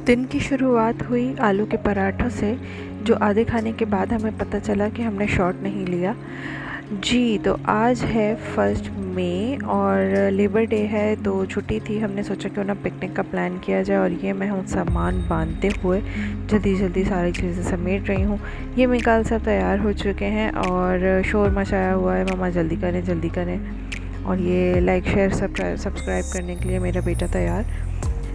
दिन की शुरुआत हुई आलू के पराठों से, जो आधे खाने के बाद हमें पता चला कि हमने शॉट नहीं लिया। जी, तो आज है 1 मई और लेबर डे है, तो छुट्टी थी। हमने सोचा क्यों ना पिकनिक का प्लान किया जाए। और ये मैं हूँ सामान बांधते हुए जल्दी जल्दी सारी चीज़ें समेट रही हूँ। ये मिकाल साहब तैयार हो चुके हैं और शोर मचाया हुआ है, मम्मा जल्दी करें जल्दी करें। और ये लाइक शेयर सब्सक्राइब करने के लिए मेरा बेटा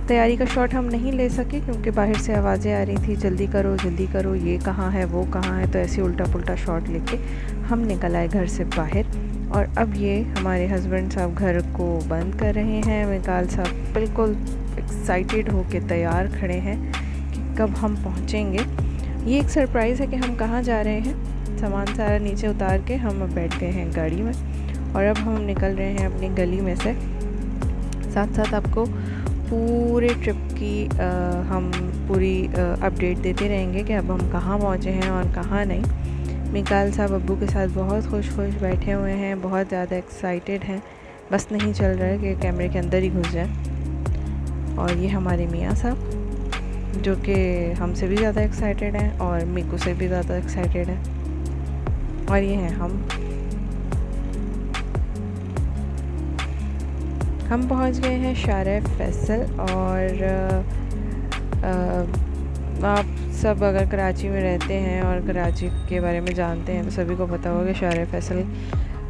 तैयारी का शॉट हम नहीं ले सके क्योंकि बाहर से आवाज़ें आ रही थी, जल्दी करो, ये कहाँ है वो कहाँ है। तो ऐसे उल्टा पुल्टा शॉट लेके हम निकल आए घर से बाहर। और अब ये हमारे हस्बैंड साहब घर को बंद कर रहे हैं। मिकाल साहब बिल्कुल एक्साइटेड होके तैयार खड़े हैं कि कब हम पहुँचेंगे। ये एक सरप्राइज़ है कि हम कहाँ जा रहे हैं। सामान सारा नीचे उतार के हम अब बैठ गए हैं गाड़ी में और अब हम निकल रहे हैं अपनी गली में से। साथ साथ आपको पूरे ट्रिप की हम पूरी अपडेट देते रहेंगे कि अब हम कहाँ पहुँचे हैं और कहाँ नहीं। मिकाल साहब अब्बू के साथ बहुत खुश बैठे हुए हैं, बहुत ज़्यादा एक्साइटेड हैं। बस नहीं चल रहा है कि कैमरे के अंदर ही घुस जाए। और ये हमारे मियाँ साहब जो कि हमसे भी ज़्यादा एक्साइटेड हैं और मीकू से भी ज़्यादा एक्साइटेड हैं। और ये हैं हम पहुंच गए हैं शारे फैसल। और आप सब अगर कराची में रहते हैं और कराची के बारे में जानते हैं तो सभी को पता होगा कि शारे फैसल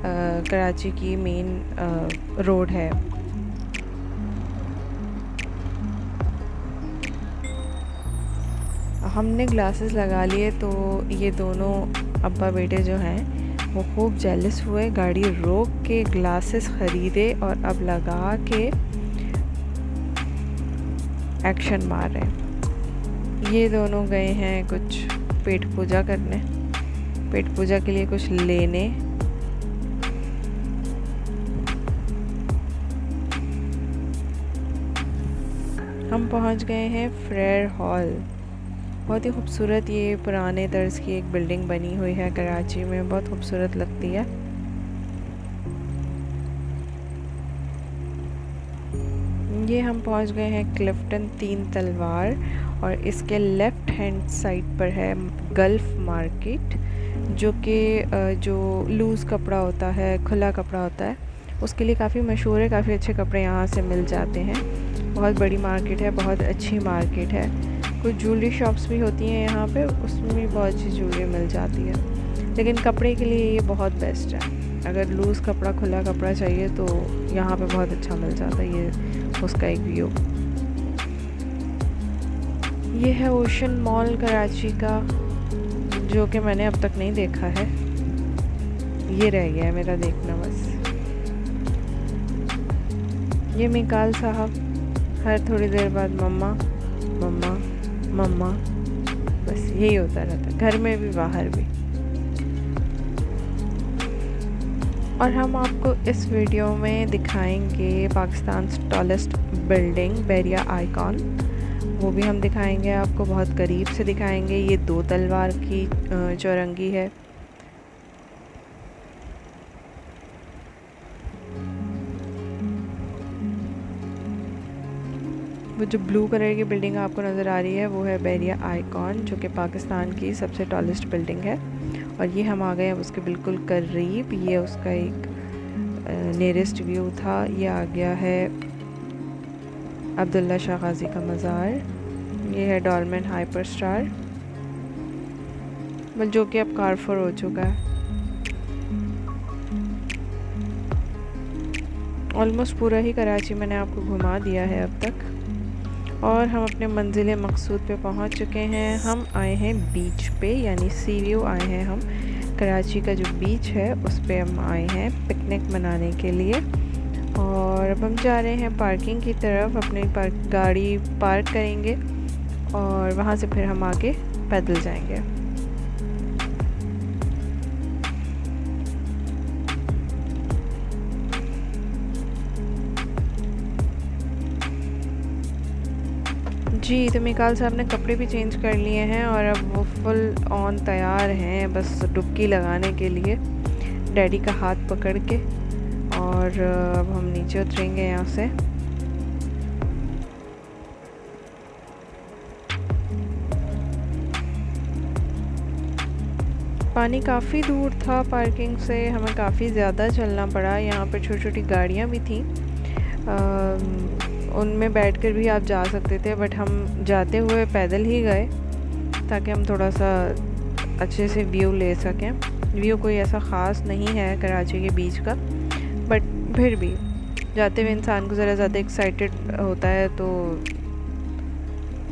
कराची की मेन रोड है। हमने ग्लासेस लगा लिए तो ये दोनों अब्बा बेटे जो हैं वो खूब जेलस हुए, गाड़ी रोक के ग्लासेस ख़रीदे और अब लगा के एक्शन मार रहे हैं। ये दोनों गए हैं कुछ पेट पूजा करने, पेट पूजा के लिए कुछ लेने। हम पहुंच गए हैं फ्रेयर हॉल। बहुत ही खूबसूरत ये पुराने तर्ज की एक बिल्डिंग बनी हुई है कराची में, बहुत खूबसूरत लगती है। ये हम पहुंच गए हैं क्लिफ्टन 3 तलवार और इसके लेफ़्ट हैंड साइड पर है गल्फ मार्केट, जो कि जो लूज़ कपड़ा होता है, खुला कपड़ा होता है, उसके लिए काफ़ी मशहूर है। काफ़ी अच्छे कपड़े यहाँ से मिल जाते हैं। बहुत बड़ी मार्केट है, बहुत अच्छी मार्केट है। कुछ ज्वेलरी शॉप्स भी होती हैं यहाँ पे, उसमें भी बहुत अच्छी ज्वेलरी मिल जाती है। लेकिन कपड़े के लिए ये बहुत बेस्ट है। अगर लूज़ कपड़ा, खुला कपड़ा चाहिए तो यहाँ पे बहुत अच्छा मिल जाता है। ये उसका एक व्यू। ये है ओशन मॉल कराची का, जो कि मैंने अब तक नहीं देखा है। ये रह गया है मेरा देखना बस। ये मिकाल साहब हर थोड़ी देर बाद मम्मा मम्मा मम्मा, बस यही होता रहता, घर में भी बाहर भी। और हम आपको इस वीडियो में दिखाएंगे Pakistan tallest building Bahria Icon. वो भी हम दिखाएंगे आपको, बहुत करीब से दिखाएंगे। ये 2 तलवार की चौरंगी है। वो जो ब्लू कलर की बिल्डिंग आपको नज़र आ रही है वो है बैरिया आइकॉन, जो कि पाकिस्तान की सबसे टॉलेस्ट बिल्डिंग है। और ये हम आ गए हैं उसके बिल्कुल करीब। ये उसका एक नियरेस्ट व्यू था। ये आ गया है अब्दुल्ला शाह गाजी का मज़ार। ये है डॉलमेन हाइपर स्टार, जो कि अब कारफोर हो चुका है। ऑलमोस्ट पूरा ही कराची मैंने आपको घुमा दिया है अब तक। और हम अपने मंजिल मकसूद पे पहुंच चुके हैं। हम आए हैं बीच पे, यानी सी व्यू आए हैं हम। कराची का जो बीच है उस पे हम आए हैं पिकनिक मनाने के लिए। और अब हम जा रहे हैं पार्किंग की तरफ। अपनी गाड़ी पार्क करेंगे और वहाँ से फिर हम आगे पैदल जाएंगे। जी, तो मिकाल साहब ने कपड़े भी चेंज कर लिए हैं और अब वो फुल ऑन तैयार हैं बस डुबकी लगाने के लिए, डैडी का हाथ पकड़ के। और अब हम नीचे उतरेंगे यहाँ से। पानी काफ़ी दूर था पार्किंग से, हमें काफ़ी ज़्यादा चलना पड़ा। यहाँ पर छोटी छोटी गाड़ियाँ भी थीं, उनमें बैठकर भी आप जा सकते थे, बट हम जाते हुए पैदल ही गए ताकि हम थोड़ा सा अच्छे से व्यू ले सकें। व्यू कोई ऐसा ख़ास नहीं है कराची के बीच का, बट फिर भी जाते हुए इंसान को ज़रा ज़्यादा एक्साइटेड होता है तो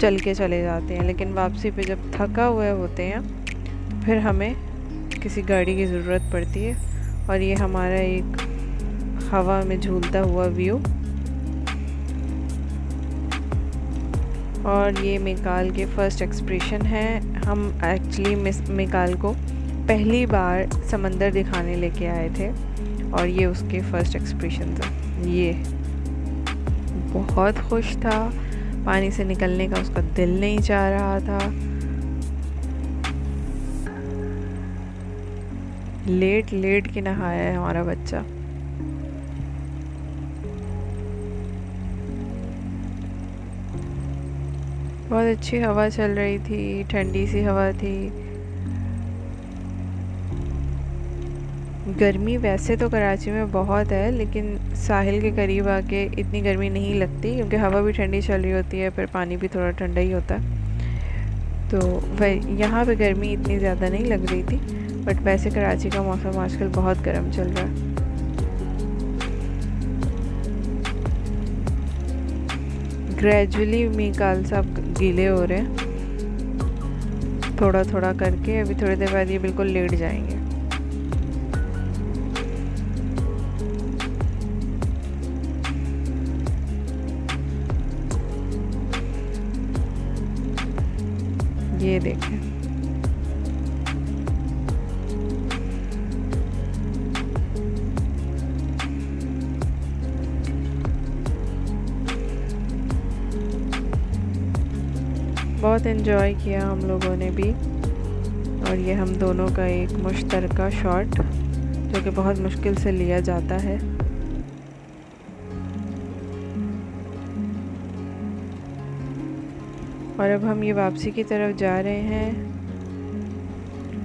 चल के चले जाते हैं, लेकिन वापसी पे जब थका हुए होते हैं तो फिर हमें किसी गाड़ी की ज़रूरत पड़ती है। और ये हमारा एक हवा में झूलता हुआ व्यू, और ये मिकाल के फ़र्स्ट एक्सप्रेशन है। हम एक्चुअली मिकाल को पहली बार समंदर दिखाने लेके आए थे और ये उसके फ़र्स्ट एक्सप्रेशन था। ये बहुत खुश था, पानी से निकलने का उसका दिल नहीं चाह रहा था। लेट लेट के नहाया है हमारा बच्चा। बहुत अच्छी हवा चल रही थी, ठंडी सी हवा थी। गर्मी वैसे तो कराची में बहुत है, लेकिन साहिल के करीब आके इतनी गर्मी नहीं लगती क्योंकि हवा भी ठंडी चल रही होती है, फिर पानी भी थोड़ा ठंडा ही होता है। तो वह यहाँ पे गर्मी इतनी ज़्यादा नहीं लग रही थी, बट वैसे कराची का मौसम आजकल बहुत गर्म चल रहा है। ग्रेजुअली मिकाल साहब गीले हो रहे हैं थोड़ा थोड़ा करके। अभी थोड़ी देर बाद ये बिल्कुल लेट जाएंगे। ये देखें, बहुत एंजॉय किया हम लोगों ने भी। और ये हम दोनों का एक मुश्तरका शॉट जो कि बहुत मुश्किल से लिया जाता है। और अब हम ये वापसी की तरफ जा रहे हैं।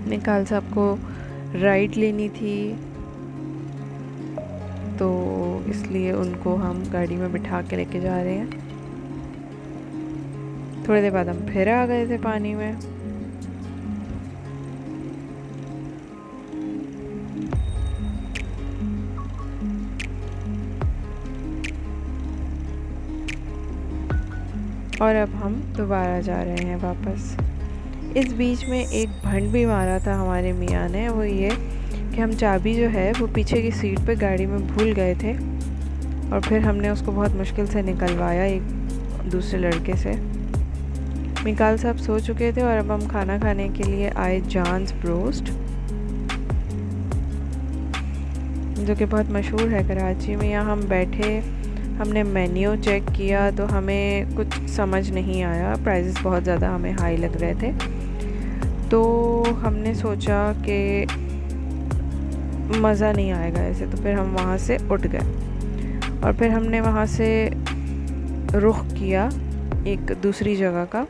मिकाल साहब को राइड लेनी थी तो इसलिए उनको हम गाड़ी में बिठा के लेके जा रहे हैं। थोड़ी देर बाद हम फिर आ गए थे पानी में। और अब हम दोबारा जा रहे हैं वापस। इस बीच में एक भंड भी मारा था हमारे मियाँ ने, वो ये कि हम चाबी जो है वो पीछे की सीट पे गाड़ी में भूल गए थे और फिर हमने उसको बहुत मुश्किल से निकलवाया एक दूसरे लड़के से। मिकाल साहब सो चुके थे और अब हम खाना खाने के लिए आए जानस ब्रोस्ट, जो कि बहुत मशहूर है कराची में। यहाँ हम बैठे, हमने मेन्यू चेक किया तो हमें कुछ समझ नहीं आया, प्राइसेस बहुत ज़्यादा हमें हाई लग रहे थे। तो हमने सोचा कि मज़ा नहीं आएगा ऐसे, तो फिर हम वहाँ से उठ गए और फिर हमने वहाँ से रुख किया एक दूसरी जगह का।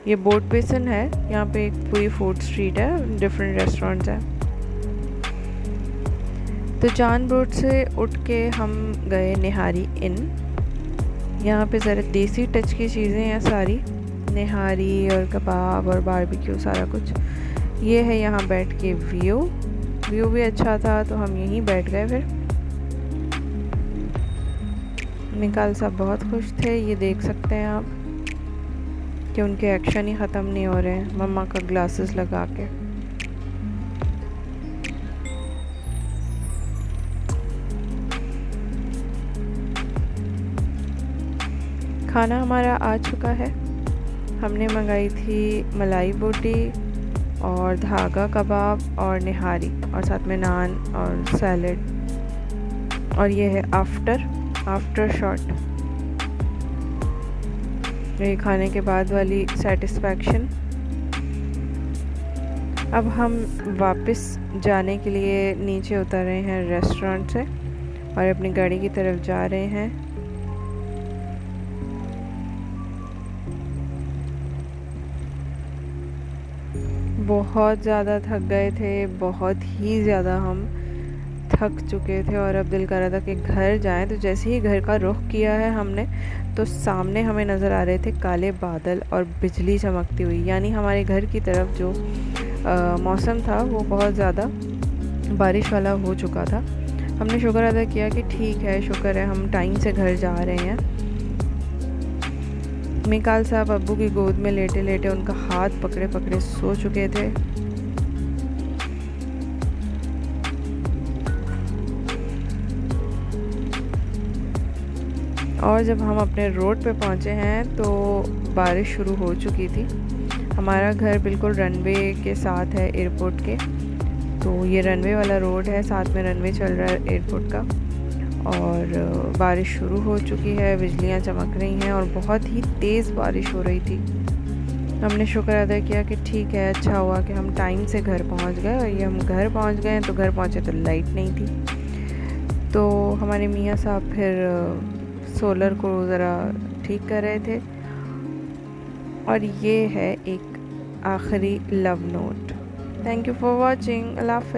ये बोट बेसन है, यहाँ पे एक पूरी फूड स्ट्रीट है, डिफरेंट रेस्टोरेंट्स हैं। तो जान बोट से उठ के हम गए निहारी इन। यहाँ पे ज़रा देसी टच की चीज़ें हैं सारी, निहारी और कबाब और बारबेक्यू सारा कुछ। ये है यहाँ बैठ के व्यू भी अच्छा था तो हम यहीं बैठ गए। फिर मिकाल साहब बहुत खुश थे, ये देख सकते हैं आप कि उनके एक्शन ही ख़त्म नहीं हो रहे हैं मम्मा का ग्लासेस लगा के। खाना हमारा आ चुका है। हमने मंगाई थी मलाई बोटी और धागा कबाब और निहारी और साथ में नान और सैलड। और ये है आफ्टर शॉट, ये खाने के बाद वाली सेटिस्फैक्शन। अब हम वापस जाने के लिए नीचे उतर रहे हैं रेस्टोरेंट से और अपनी गाड़ी की तरफ जा रहे हैं। बहुत ज़्यादा थक गए थे, बहुत ही ज़्यादा हम थक चुके थे और अब दिल कर रहा था कि घर जाएं। तो जैसे ही घर का रुख किया है हमने, तो सामने हमें नज़र आ रहे थे काले बादल और बिजली चमकती हुई, यानी हमारे घर की तरफ जो मौसम था वो बहुत ज़्यादा बारिश वाला हो चुका था। हमने शुक्र अदा किया कि ठीक है, शुक्र है हम टाइम से घर जा रहे हैं। मिकाल साहब अब्बू की गोद में लेटे लेटे उनका हाथ पकड़े पकड़े सो चुके थे। और जब हम अपने रोड पे पहुंचे हैं तो बारिश शुरू हो चुकी थी। हमारा घर बिल्कुल रनवे के साथ है एयरपोर्ट के, तो ये रनवे वाला रोड है, साथ में रनवे चल रहा है एयरपोर्ट का। और बारिश शुरू हो चुकी है, बिजलियां चमक रही हैं और बहुत ही तेज़ बारिश हो रही थी। हमने शुक्र अदा किया कि ठीक है, अच्छा हुआ कि हम टाइम से घर पहुंच गए। और ये हम घर पहुंच गए, तो घर पहुंचे तो लाइट नहीं थी। तो हमारे मियाँ साहब फिर सोलर को ज़रा ठीक कर रहे थे। और ये है एक आखिरी love note. Thank you for watching. अल्लाह हाफ़िज़।